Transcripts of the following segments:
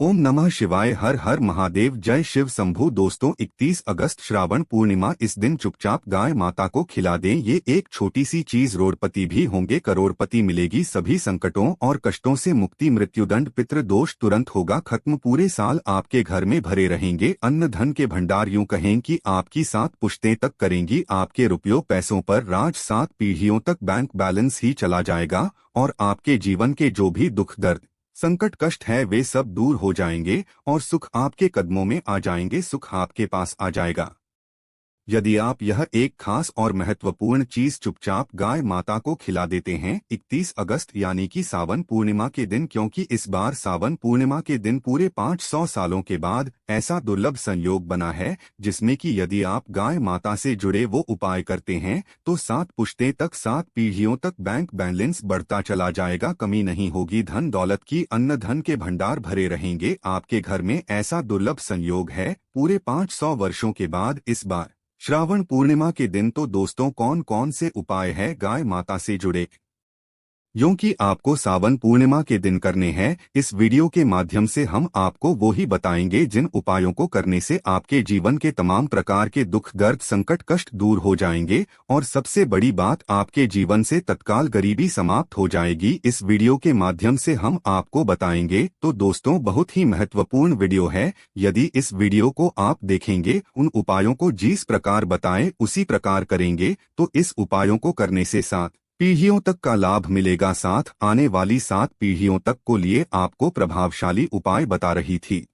ओम नमः शिवाय। हर हर महादेव। जय शिव शंभू। दोस्तों 31 अगस्त श्रावण पूर्णिमा। इस दिन चुपचाप गाय माता को खिला दें। ये एक छोटी सी चीज रोडपति भी होंगे करोड़पति। मिलेगी सभी संकटों और कष्टों से मुक्ति। मृत्युदंड पितृ दोष तुरंत होगा खत्म। पूरे साल आपके घर में भरे रहेंगे अन्न धन के भंडार। यूं कहें कि आपकी 7 पुश्तें तक करेंगी आपके रुपयों पैसों पर राज। 7 पीढ़ियों तक बैंक बैलेंस ही चला जाएगा और आपके जीवन के जो भी दुख दर्द संकट कष्ट है वे सब दूर हो जाएंगे और सुख आपके कदमों में आ जाएंगे। सुख आपके पास आ जाएगा यदि आप यह एक खास और महत्वपूर्ण चीज चुपचाप गाय माता को खिला देते हैं 31 अगस्त यानी कि सावन पूर्णिमा के दिन। क्योंकि इस बार सावन पूर्णिमा के दिन पूरे 500 सालों के बाद ऐसा दुर्लभ संयोग बना है जिसमें कि यदि आप गाय माता से जुड़े वो उपाय करते हैं तो 7 पुश्तें तक 7 पीढ़ियों तक बैंक बैलेंस बढ़ता चला जाएगा। कमी नहीं होगी धन दौलत की। अन्न धन के भंडार भरे रहेंगे आपके घर में। ऐसा दुर्लभ संयोग है पूरे 500 वर्षों के बाद इस बार श्रावण पूर्णिमा के दिन। तो दोस्तों कौन कौन से उपाय है गाय माता से जुड़े यूं कि आपको सावन पूर्णिमा के दिन करने हैं, इस वीडियो के माध्यम से हम आपको वो ही बताएंगे जिन उपायों को करने से आपके जीवन के तमाम प्रकार के दुख दर्द संकट कष्ट दूर हो जाएंगे और सबसे बड़ी बात आपके जीवन से तत्काल गरीबी समाप्त हो जाएगी। इस वीडियो के माध्यम से हम आपको बताएंगे। तो दोस्तों बहुत ही महत्वपूर्ण वीडियो है। यदि इस वीडियो को आप देखेंगे उन उपायों को जिस प्रकार बताएं उसी प्रकार करेंगे तो इस उपायों को करने से 7 पीढ़ियों तक का लाभ मिलेगा। साथ आने वाली 7 पीढ़ियों तक को लिए आपको प्रभावशाली उपाय बता रही थी।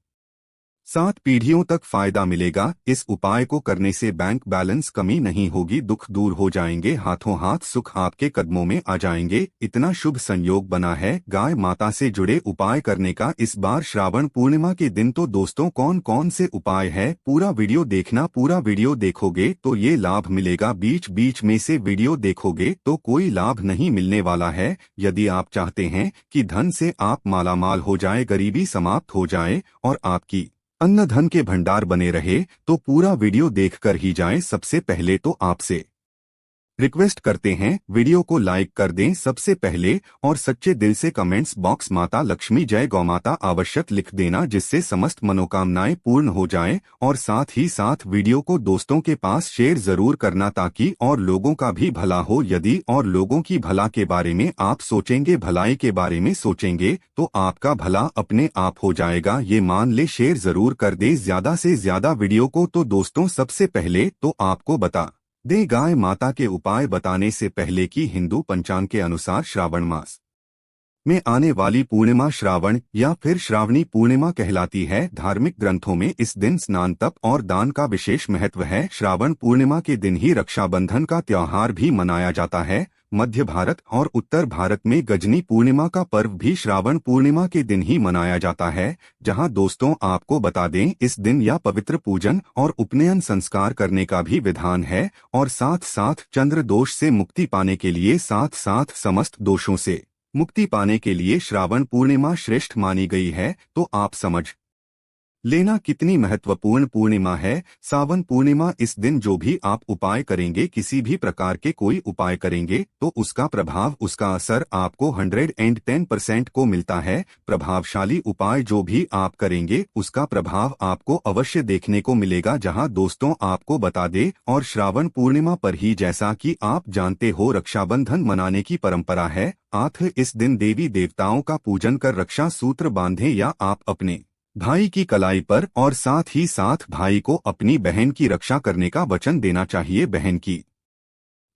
7 पीढ़ियों तक फायदा मिलेगा। इस उपाय को करने से बैंक बैलेंस कमी नहीं होगी दुख दूर हो जाएंगे हाथों हाथ सुख आपके कदमों में आ जाएंगे। इतना शुभ संयोग बना है गाय माता से जुड़े उपाय करने का इस बार श्रावण पूर्णिमा के दिन। तो दोस्तों कौन कौन से उपाय है पूरा वीडियो देखना। पूरा वीडियो देखोगे तो ये लाभ मिलेगा। बीच बीच में से वीडियो देखोगे तो कोई लाभ नहीं मिलने वाला है। यदि आप चाहते हैं कि धन से आप मालामाल हो जाए गरीबी समाप्त हो जाए और आपकी अन्न धन के भंडार बने रहे तो पूरा वीडियो देखकर ही जाएं। सबसे पहले तो आपसे रिक्वेस्ट करते हैं वीडियो को लाइक कर दें सबसे पहले और सच्चे दिल से कमेंट्स बॉक्स माता लक्ष्मी जय गौमाता अवश्य लिख देना जिससे समस्त मनोकामनाएं पूर्ण हो जाएं। और साथ ही साथ वीडियो को दोस्तों के पास शेयर जरूर करना ताकि और लोगों का भी भला हो। यदि और लोगों की भला के बारे में आप सोचेंगे भलाई के बारे में सोचेंगे तो आपका भला अपने आप हो जाएगा। ये मान ले शेयर जरूर कर दे ज्यादा से ज्यादा वीडियो को। तो दोस्तों सबसे पहले तो आपको बता दे गाय माता के उपाय बताने से पहले कि हिंदू पंचांग के अनुसार श्रावण मास में आने वाली पूर्णिमा श्रावण या फिर श्रावणी पूर्णिमा कहलाती है। धार्मिक ग्रंथों में इस दिन स्नान तप और दान का विशेष महत्व है। श्रावण पूर्णिमा के दिन ही रक्षाबंधन का त्योहार भी मनाया जाता है। मध्य भारत और उत्तर भारत में गजनी पूर्णिमा का पर्व भी श्रावण पूर्णिमा के दिन ही मनाया जाता है। जहां दोस्तों आपको बता दें इस दिन या पवित्र पूजन और उपनयन संस्कार करने का भी विधान है और साथ साथ चंद्र दोष से मुक्ति पाने के लिए साथ साथ समस्त दोषों से मुक्ति पाने के लिए श्रावण पूर्णिमा श्रेष्ठ मानी गई है। तो आप समझ लेना कितनी महत्वपूर्ण पूर्णिमा है सावन पूर्णिमा। इस दिन जो भी आप उपाय करेंगे किसी भी प्रकार के कोई उपाय करेंगे तो उसका प्रभाव उसका असर आपको 110% को मिलता है। प्रभावशाली उपाय जो भी आप करेंगे उसका प्रभाव आपको अवश्य देखने को मिलेगा। जहां दोस्तों आपको बता दे और श्रावण पूर्णिमा पर ही जैसा कि आप जानते हो रक्षाबंधन मनाने की परंपरा है। आथ इस दिन देवी देवताओं का पूजन कर रक्षा सूत्र बांधें या आप अपने भाई की कलाई पर और साथ ही साथ भाई को अपनी बहन की रक्षा करने का वचन देना चाहिए। बहन की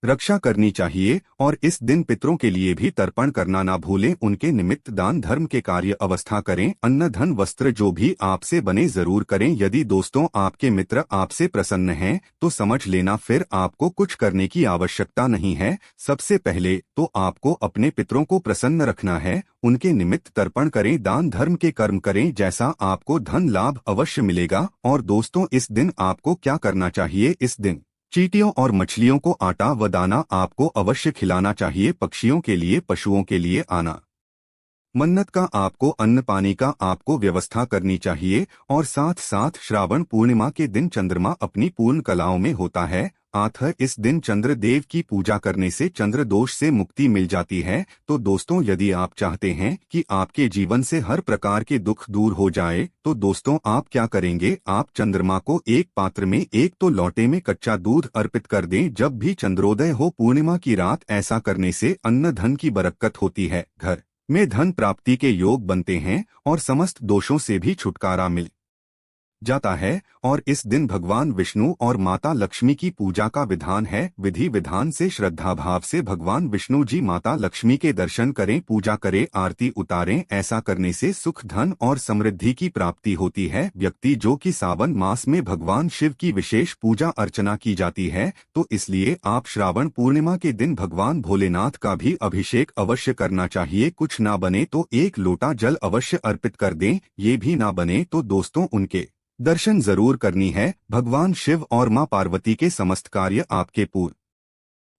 रक्षा करनी चाहिए और इस दिन पितरों के लिए भी तर्पण करना ना भूलें। उनके निमित्त दान धर्म के कार्य अवस्था करें। अन्न धन वस्त्र जो भी आपसे बने जरूर करें। यदि दोस्तों आपके मित्र आपसे प्रसन्न हैं तो समझ लेना फिर आपको कुछ करने की आवश्यकता नहीं है। सबसे पहले तो आपको अपने पितरों को प्रसन्न रखना है। उनके निमित्त तर्पण करें दान धर्म के कर्म करें जैसा आपको धन लाभ अवश्य मिलेगा। और दोस्तों इस दिन आपको क्या करना चाहिए इस दिन चींटियों और मछलियों को आटा व दाना आपको अवश्य खिलाना चाहिए। पक्षियों के लिए पशुओं के लिए आना मन्नत का आपको, अन्न पानी का आपको व्यवस्था करनी चाहिए। और साथ साथ श्रावण पूर्णिमा के दिन चंद्रमा अपनी पूर्ण कलाओं में होता है। आथर इस दिन चंद्र देव की पूजा करने से चंद्र दोष से मुक्ति मिल जाती है। तो दोस्तों, यदि आप चाहते हैं कि आपके जीवन से हर प्रकार के दुख दूर हो जाए, तो दोस्तों आप क्या करेंगे, आप चंद्रमा को एक पात्र में एक तो लोटे में कच्चा दूध अर्पित कर दें जब भी चंद्रोदय हो पूर्णिमा की रात। ऐसा करने से अन्न धन की बरकत होती है, घर में धन प्राप्ति के योग बनते हैं और समस्त दोषों से भी छुटकारा मिल जाता है। और इस दिन भगवान विष्णु और माता लक्ष्मी की पूजा का विधान है। विधि विधान से श्रद्धा भाव से भगवान विष्णु जी माता लक्ष्मी के दर्शन करें, पूजा करें, आरती उतारें। ऐसा करने से सुख, धन और समृद्धि की प्राप्ति होती है। व्यक्ति जो कि सावन मास में भगवान शिव की विशेष पूजा अर्चना की जाती है, तो इसलिए आप श्रावण पूर्णिमा के दिन भगवान भोलेनाथ का भी अभिषेक अवश्य करना चाहिए। कुछ ना बने तो एक लोटा जल अवश्य अर्पित कर दें। ये भी ना बने तो दोस्तों उनके दर्शन जरूर करनी है। भगवान शिव और मां पार्वती के समस्त कार्य आपके पूर्ण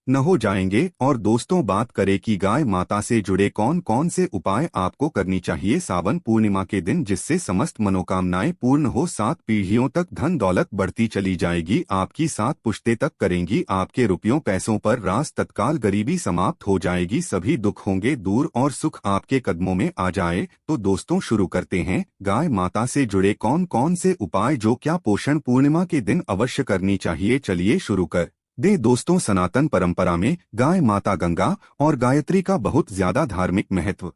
न हो जाएंगे। और दोस्तों, बात करें कि गाय माता से जुड़े कौन कौन से उपाय आपको करनी चाहिए सावन पूर्णिमा के दिन, जिससे समस्त मनोकामनाएं पूर्ण हो। 7 पीढ़ियों तक धन दौलत बढ़ती चली जाएगी, आपकी 7 पुश्तें तक करेंगी आपके रुपयों पैसों पर राज। तत्काल गरीबी समाप्त हो जाएगी, सभी दुख होंगे दूर और सुख आपके कदमों में आ जाए। तो दोस्तों शुरू करते हैं, गाय माता से जुड़े कौन कौन से उपाय जो क्या पोषण पूर्णिमा के दिन अवश्य करनी चाहिए। चलिए शुरू कर दे दोस्तों। सनातन परंपरा में गाय माता गंगा और गायत्री का बहुत ज्यादा धार्मिक महत्व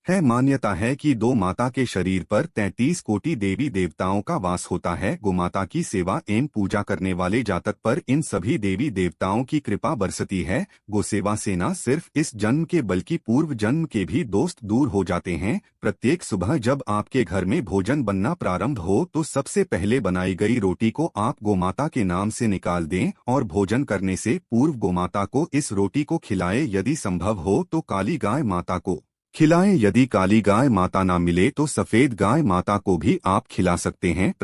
है। मान्यता है कि दो माता के शरीर पर 33 कोटि देवी देवताओं का वास होता है। गोमाता की सेवा एवं पूजा करने वाले जातक पर इन सभी देवी देवताओं की कृपा बरसती है। गोसेवा से न सिर्फ इस जन्म के बल्कि पूर्व जन्म के भी दोस्त दूर हो जाते हैं। प्रत्येक सुबह जब आपके घर में भोजन बनना प्रारंभ हो, तो सबसे पहले बनाई गई रोटी को आप गोमाता के नाम से निकाल दें और भोजन करने से पूर्व गोमाता को इस रोटी को खिलाएं। यदि संभव हो तो काली गाय माता को खिलाएं। यदि काली गाय माता ना मिले तो सफेद गाय माता को भी आप खिला सकते हैं।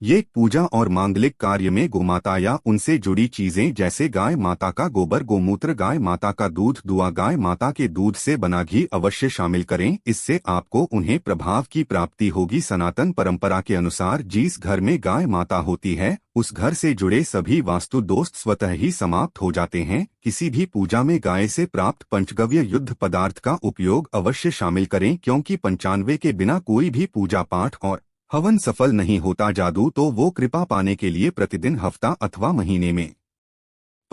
ये पूजा और मांगलिक कार्य में गोमाता या उनसे जुड़ी चीजें जैसे गाय माता का गोबर, गोमूत्र, गाय माता का दूध, दुआ, गाय माता के दूध से बना घी अवश्य शामिल करें। इससे आपको उन्हें प्रभाव की प्राप्ति होगी। सनातन परंपरा के अनुसार जिस घर में गाय माता होती है, उस घर से जुड़े सभी वास्तु दोष स्वतः ही समाप्त हो जाते हैं। किसी भी पूजा में गाय से प्राप्त पंचगव्य युद्ध पदार्थ का उपयोग अवश्य शामिल करें, क्योंकि 95 के बिना कोई भी पूजा पाठ और हवन सफल नहीं होता। जादू तो वो कृपा पाने के लिए प्रतिदिन, हफ्ता अथवा महीने में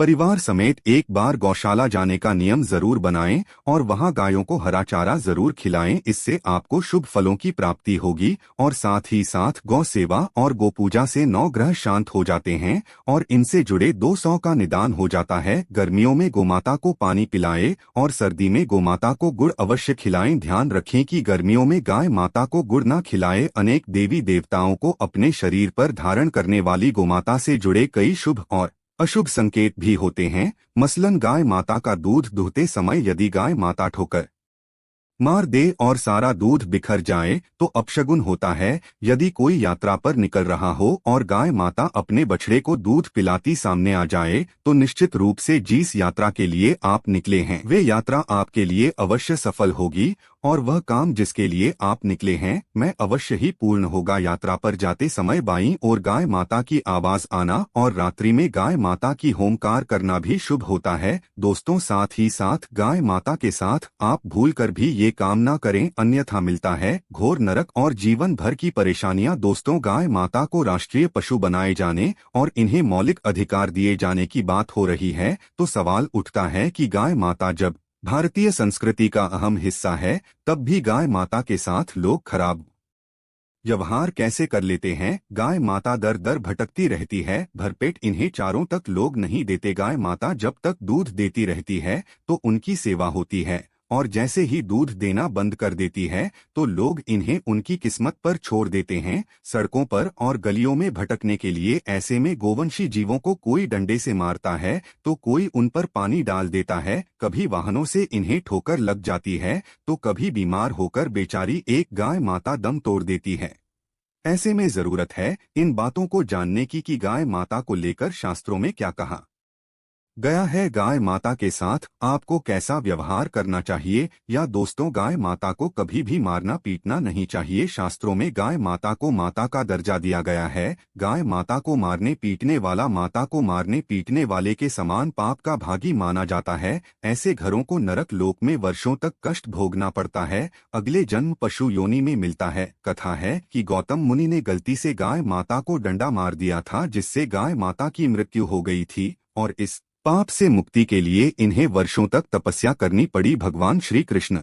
परिवार समेत एक बार गौशाला जाने का नियम जरूर बनाएं और वहां गायों को हरा चारा जरूर खिलाएं। इससे आपको शुभ फलों की प्राप्ति होगी। और साथ ही साथ गौ सेवा और गोपूजा से 9 ग्रह शांत हो जाते हैं और इनसे जुड़े 200 का निदान हो जाता है। गर्मियों में गोमाता को पानी पिलाएं और सर्दी में गोमाता को गुड़ अवश्य खिलाएं। ध्यान रखें कि गर्मियों में गाय माता को गुड़ न खिलाएं। अनेक देवी देवताओं को अपने शरीर पर धारण करने वाली गोमाता से जुड़े कई शुभ और अशुभ संकेत भी होते हैं। मसलन गाय माता का दूध दुहते समय यदि गाय माता ठोकर मार दे और सारा दूध बिखर जाए तो अपशगुन होता है। यदि कोई यात्रा पर निकल रहा हो और गाय माता अपने बछड़े को दूध पिलाती सामने आ जाए, तो निश्चित रूप से जिस यात्रा के लिए आप निकले हैं वे यात्रा आपके लिए अवश्य सफल होगी और वह काम जिसके लिए आप निकले हैं मैं अवश्य ही पूर्ण होगा। यात्रा पर जाते समय बाईं ओर गाय माता की आवाज आना और रात्रि में गाय माता की होमकार करना भी शुभ होता है। दोस्तों, साथ ही साथ गाय माता के साथ आप भूलकर भी ये काम ना करें, अन्यथा मिलता है घोर नरक और जीवन भर की परेशानियां। दोस्तों, गाय माता को राष्ट्रीय पशु बनाए जाने और इन्हें मौलिक अधिकार दिए जाने की बात हो रही है, तो सवाल उठता है कि गाय माता जब भारतीय संस्कृति का अहम हिस्सा है, तब भी गाय माता के साथ लोग खराब व्यवहार कैसे कर लेते हैं। गाय माता दर दर भटकती रहती है, भरपेट इन्हें चारों तक लोग नहीं देते। गाय माता जब तक दूध देती रहती है तो उनकी सेवा होती है, और जैसे ही दूध देना बंद कर देती है तो लोग इन्हें उनकी किस्मत पर छोड़ देते हैं, सड़कों पर और गलियों में भटकने के लिए। ऐसे में गोवंशी जीवों को कोई डंडे से मारता है तो कोई उन पर पानी डाल देता है, कभी वाहनों से इन्हें ठोकर लग जाती है तो कभी बीमार होकर बेचारी एक गाय माता दम तोड़ देती है। ऐसे में जरूरत है इन बातों को जानने की कि गाय माता को लेकर शास्त्रों में क्या कहा गया है गाय माता के साथ आपको कैसा व्यवहार करना चाहिए। या दोस्तों, गाय माता को कभी भी मारना पीटना नहीं चाहिए। शास्त्रों में गाय माता को माता का दर्जा दिया गया है। गाय माता को मारने पीटने वाला माता को मारने पीटने वाले के समान पाप का भागी माना जाता है। ऐसे घरों को नरक लोक में वर्षों तक कष्ट भोगना पड़ता है। अगले जन्म पशु योनि में मिलता है। कथा है कि गौतम मुनि ने गलती से गाय माता को डंडा मार दिया था, जिससे गाय माता की मृत्यु हो गई थी और इस पाप से मुक्ति के लिए इन्हें वर्षों तक तपस्या करनी पड़ी। भगवान श्री कृष्ण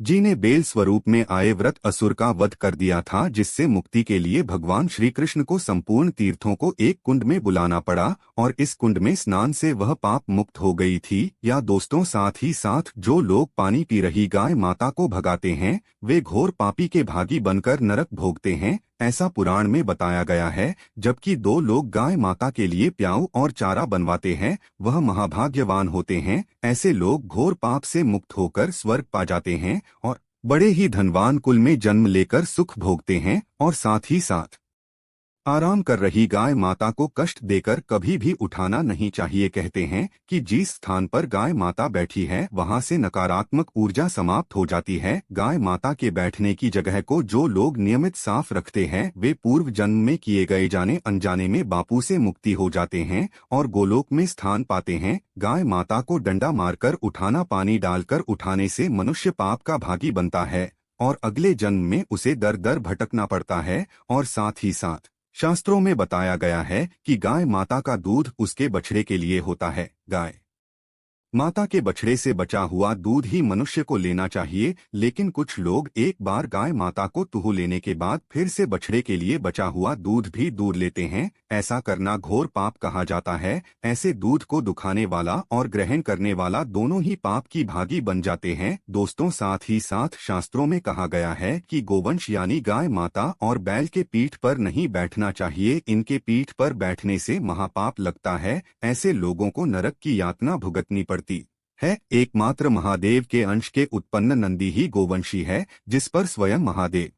जी ने बेल स्वरूप में आए व्रत असुर का वध कर दिया था, जिससे मुक्ति के लिए भगवान श्री कृष्ण को संपूर्ण तीर्थों को एक कुंड में बुलाना पड़ा और इस कुंड में स्नान से वह पाप मुक्त हो गई थी। या दोस्तों, साथ ही साथ जो लोग पानी पी रही गाय माता को भगाते हैं वे घोर पापी के भागी बनकर नरक भोगते हैं, ऐसा पुराण में बताया गया है। जबकि दो लोग गाय माता के लिए प्याऊ और चारा बनवाते हैं वह महाभाग्यवान होते हैं। ऐसे लोग घोर पाप से मुक्त होकर स्वर्ग पा जाते हैं और बड़े ही धनवान कुल में जन्म लेकर सुख भोगते हैं। और साथ ही साथ आराम कर रही गाय माता को कष्ट देकर कभी भी उठाना नहीं चाहिए। कहते हैं कि जिस स्थान पर गाय माता बैठी है वहां से नकारात्मक ऊर्जा समाप्त हो जाती है। गाय माता के बैठने की जगह को जो लोग नियमित साफ रखते हैं वे पूर्व जन्म में किए गए जाने अनजाने में बापू से मुक्ति हो जाते हैं और गोलोक में स्थान पाते हैं। गाय माता को डंडा मारकर उठाना, पानी डालकर उठाने से मनुष्य पाप का भागी बनता है और अगले जन्म में उसे दर दर भटकना पड़ता है। और साथ ही साथ शास्त्रों में बताया गया है कि गाय माता का दूध उसके बछड़े के लिए होता है। गाय माता के बछड़े से बचा हुआ दूध ही मनुष्य को लेना चाहिए, लेकिन कुछ लोग एक बार गाय माता को तुहु लेने के बाद फिर से बछड़े के लिए बचा हुआ दूध भी दूर लेते हैं। ऐसा करना घोर पाप कहा जाता है। ऐसे दूध को दुखाने वाला और ग्रहण करने वाला दोनों ही पाप की भागी बन जाते हैं। दोस्तों, साथ ही साथ शास्त्रों में कहा गया है कि गोवंश यानी गाय माता और बैल के पीठ पर नहीं बैठना चाहिए। इनके पीठ पर बैठने से महापाप लगता है। ऐसे लोगों को नरक की यातना भुगतनी पड़ती है। एकमात्र महादेव के अंश के उत्पन्न नंदी ही गोवंशी है, जिस पर स्वयं महादेव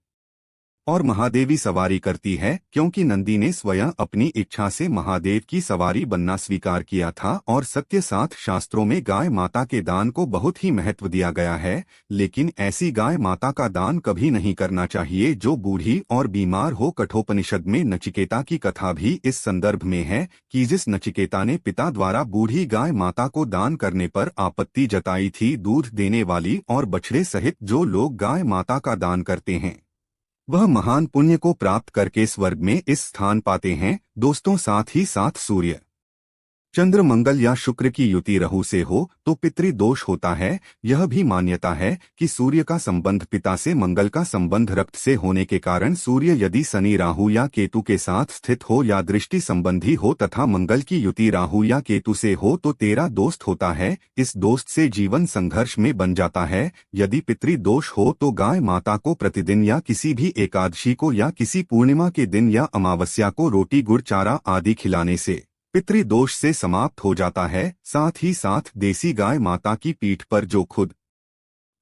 और महादेवी सवारी करती है, क्योंकि नंदी ने स्वयं अपनी इच्छा से महादेव की सवारी बनना स्वीकार किया था। और सत्य साथ शास्त्रों में गाय माता के दान को बहुत ही महत्व दिया गया है। लेकिन ऐसी गाय माता का दान कभी नहीं करना चाहिए जो बूढ़ी और बीमार हो। कठोपनिषद में नचिकेता की कथा भी इस संदर्भ में है कि जिस नचिकेता ने पिता द्वारा बूढ़ी गाय माता को दान करने पर आपत्ति जताई थी, दूध देने वाली और बछड़े सहित जो लोग गाय माता का दान करते हैं वह महान पुण्य को प्राप्त करके स्वर्ग में इस स्थान पाते हैं। दोस्तों, साथ ही साथ सूर्य, चंद्र, मंगल या शुक्र की युति राहु से हो तो पितृदोष होता है। यह भी मान्यता है कि सूर्य का संबंध पिता से, मंगल का संबंध रक्त से होने के कारण सूर्य यदि शनि, राहु या केतु के साथ स्थित हो या दृष्टि संबंधी हो तथा मंगल की युति राहु या केतु से हो तो तेरा दोस्त होता है। इस दोस्त से जीवन संघर्ष में बन जाता है। यदि पितृदोष हो तो गाय माता को प्रतिदिन या किसी भी एकादशी को या किसी पूर्णिमा के दिन या अमावस्या को रोटी, गुड़, चारा आदि खिलाने से पितृदोष से समाप्त हो जाता है। साथ ही साथ देसी गाय माता की पीठ पर जो खुद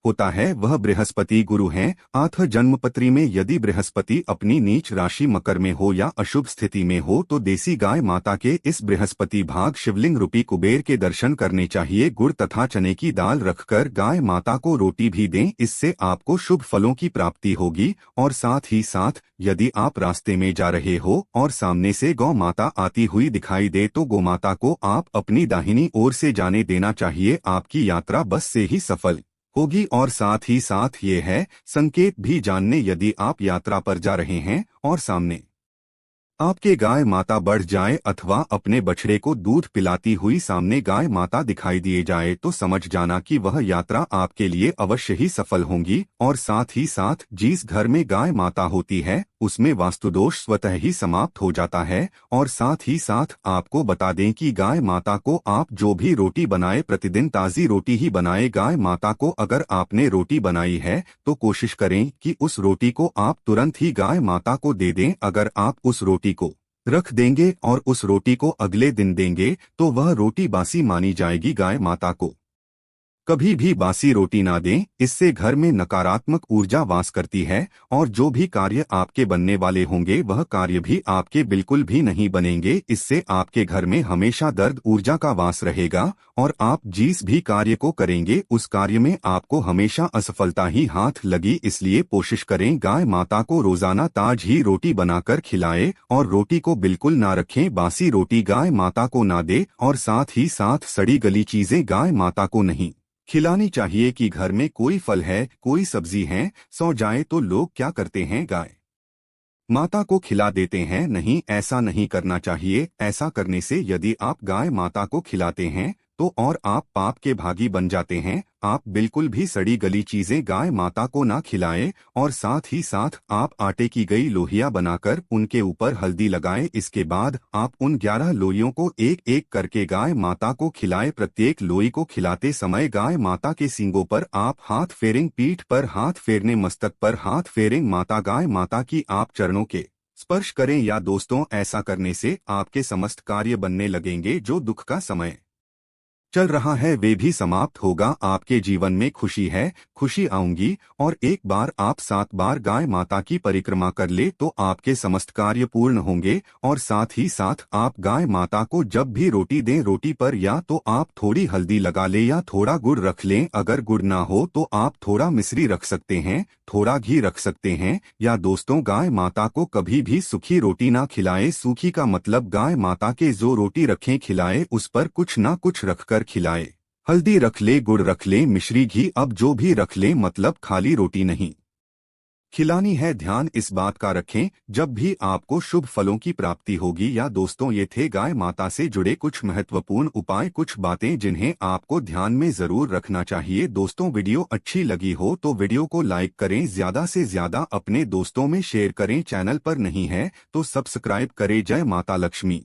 होता है वह बृहस्पति गुरु हैं। आठ जन्मपत्री में यदि बृहस्पति अपनी नीच राशि मकर में हो या अशुभ स्थिति में हो तो देसी गाय माता के इस बृहस्पति भाग शिवलिंग रूपी कुबेर के दर्शन करने चाहिए। गुड़ तथा चने की दाल रखकर गाय माता को रोटी भी दें, इससे आपको शुभ फलों की प्राप्ति होगी। और साथ ही साथ यदि आप रास्ते में जा रहे हो और सामने से गौ माता आती हुई दिखाई दे तो गौ माता को आप अपनी दाहिनी ओर से जाने देना चाहिए। आपकी यात्रा बस से ही सफल होगी। और साथ ही साथ ये है संकेत भी जानने, यदि आप यात्रा पर जा रहे हैं और सामने आपके गाय माता बढ़ जाए अथवा अपने बछड़े को दूध पिलाती हुई सामने गाय माता दिखाई दिए जाए तो समझ जाना कि वह यात्रा आपके लिए अवश्य ही सफल होंगी। और साथ ही साथ जिस घर में गाय माता होती है उसमें वास्तुदोष स्वतः ही समाप्त हो जाता है। और साथ ही साथ आपको बता दें कि गाय माता को आप जो भी रोटी बनाए प्रतिदिन ताज़ी रोटी ही बनाए। गाय माता को अगर आपने रोटी बनाई है तो कोशिश करें कि उस रोटी को आप तुरंत ही गाय माता को दे दें। अगर आप उस रोटी को रख देंगे और उस रोटी को अगले दिन देंगे तो वह रोटी बासी मानी जाएगी। गाय माता को कभी भी बासी रोटी ना दें, इससे घर में नकारात्मक ऊर्जा वास करती है और जो भी कार्य आपके बनने वाले होंगे वह कार्य भी आपके बिल्कुल भी नहीं बनेंगे। इससे आपके घर में हमेशा दर्द ऊर्जा का वास रहेगा और आप जिस भी कार्य को करेंगे उस कार्य में आपको हमेशा असफलता ही हाथ लगी। इसलिए कोशिश करें गाय माता को रोजाना ताजी रोटी बनाकर खिलाएं और रोटी को बिल्कुल ना रखें। बासी रोटी गाय माता को ना दे और साथ ही साथ सड़ी गली चीजें गाय माता को नहीं खिलानी चाहिए। कि घर में कोई फल है, कोई सब्जी है, सो जाए तो लोग क्या करते हैं, गाय माता को खिला देते हैं। नहीं, ऐसा नहीं करना चाहिए। ऐसा करने से यदि आप गाय माता को खिलाते हैं तो और आप पाप के भागी बन जाते हैं। आप बिल्कुल भी सड़ी गली चीजें गाय माता को ना खिलाएं और साथ ही साथ आप आटे की गई लोहिया बनाकर उनके ऊपर हल्दी लगाएं। इसके बाद आप उन 11 लोइयों को एक एक करके गाय माता को खिलाएं। प्रत्येक लोई को खिलाते समय गाय माता के सींगों पर आप हाथ फेरें, पीठ पर हाथ फेरने, मस्तक पर हाथ फेरें। माता गाय माता की आप चरणों के स्पर्श करें। या दोस्तों, ऐसा करने से आपके समस्त कार्य बनने लगेंगे। जो दुख का समय चल रहा है वे भी समाप्त होगा। आपके जीवन में खुशी है, खुशी आऊंगी। और एक बार आप 7 बार गाय माता की परिक्रमा कर ले तो आपके समस्त कार्य पूर्ण होंगे। और साथ ही साथ आप गाय माता को जब भी रोटी दें, रोटी पर या तो आप थोड़ी हल्दी लगा लें या थोड़ा गुड़ रख लें। अगर गुड़ ना हो तो आप थोड़ा मिश्री रख सकते हैं, थोड़ा घी रख सकते हैं। या दोस्तों, गाय माता को कभी भी सूखी रोटी ना खिलाएं। सूखी का मतलब गाय माता के जो रोटी रखें खिलाएं उस पर कुछ ना कुछ रखकर खिलाए। हल्दी रख ले, गुड़ रख ले, मिश्री, घी, अब जो भी रख ले, मतलब खाली रोटी नहीं खिलानी है। ध्यान इस बात का रखें, जब भी आपको शुभ फलों की प्राप्ति होगी। या दोस्तों, ये थे गाय माता से जुड़े कुछ महत्वपूर्ण उपाय, कुछ बातें जिन्हें आपको ध्यान में जरूर रखना चाहिए। दोस्तों, वीडियो अच्छी लगी हो तो वीडियो को लाइक करें, ज्यादा से ज्यादा अपने दोस्तों में शेयर करें। चैनल पर नहीं है तो सब्सक्राइब करें। जय माता लक्ष्मी।